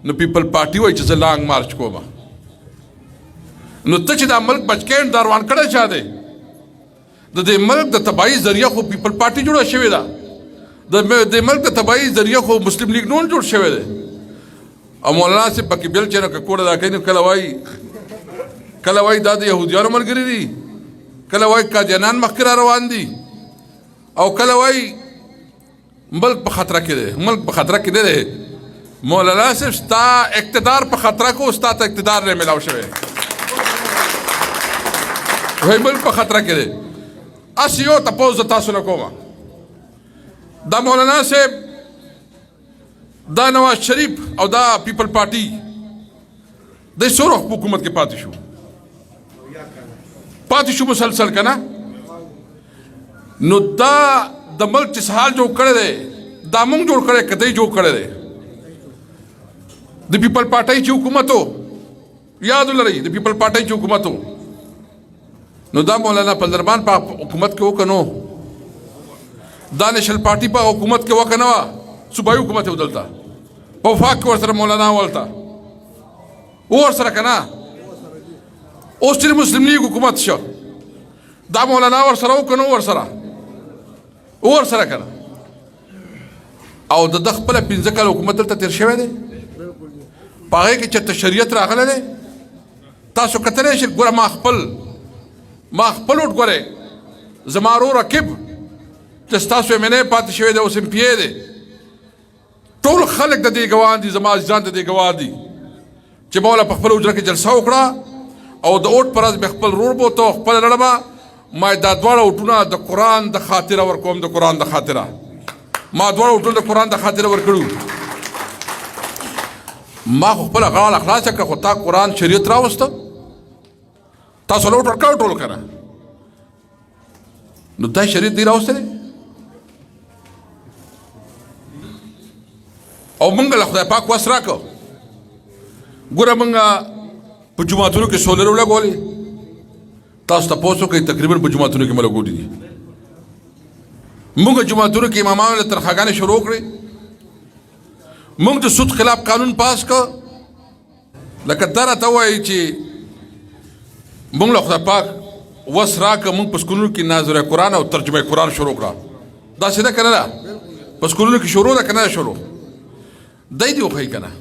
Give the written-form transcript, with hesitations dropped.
نو پیپل پارټي وایي چې زه لانګ مارچ کوم نو ته چې دا ملک بچکین دا روان کړی چا دی د دې ملک د تباهي ذریعه خو پیپل پارټي جوړه شوې ده د دې ملک د تباهي ذریعه خو مسلم لیگ نون جوړ شوی دی او مولانا صاحب پکې بل چې نه کوړه دا کوي نو کله وایي دا د یهودیانو ملګري دي کله وایي قادیانان مخکې را روان دي او کله وایي ملک په خطره کې دی ملک په خطره کې دی مولانا صاحب ستا اقتدار په خطره کو ستا ته اقتدار نه ملاو شوی وایي ملک په خطره کې دی اس یو تپوس د تاسو نه کومه دا مولانا صاحب دا نواز شریف او دا پیپل پارټي د څو وخت په حکومت کې پاتې شو مسلسل که نه نو دا د ملک چې حال جوړ کړی دی دا مونږ جوړ کړی که دی جوړ کړی دی د پیپل پارټۍ چې حکومت و یاد ولرئ د پیپل پارټۍ چې حکومت و نو دا مولانا پلدرمان په حکومت کې وکه نو دا نیشنل پارټي په حکومت کې وکه نه وه صوبایي حکومت یې ودلته په وفاق کې ورسره مولانا ولته ورسره که نه اوس چې مسلم لیگ حکومت شو دا مولانا ورسره وکه نو ورسره که نه او د ده خپله 15 کاله حکومت دلته تېر شوی دی په هغې کې چېرته شریعت راغلی دی تاسو کتلی شئ ګوره ما خپل وټ ګورئ زما ورور رقیب چې ستاسو MNA پاتې شوی دی اوس MPA دی ټول خلک د دې ګواه دي زما عزیزان د دې ګواه دي چې ما په خپله حجره کې جلسه وکړه او د اوټ پر ورځ مې خپل ورور بوته او خپله لړمه ما دا دواړه اوټونه د قرآن د خاطره ورکوم د قرآن د خاطره ما دواړه اوټونه د قرآن د خاطره ورکړو ما خو خپله غاړه خلاصه کړه خو تا قرآن شریعت راوسته تاسو له اوټ ورکړه ټول که نه نو دا شریعت دی راوستلی او موږ له خدای پاک وس راکړو ګوره موږ په جوماتونو کې سولر ولګولې تاسو تپوس وکړئ تقریبا په جوماتونو کې مې لګولي دي موږ جوماتونو کې امامانو له تنخواګانې شروع کړې موږ د سود خلاف قانون پاس کړ لکه دا راته ووایي چې موږ له خدای پاک وس راکړه موږ په سکولونو کې ناظره قرآن او ترجمه قرآن شروع کړه داسې ده که نه ده په سکولونو کې شروع ده که نه ده شروع دی وښایي که نه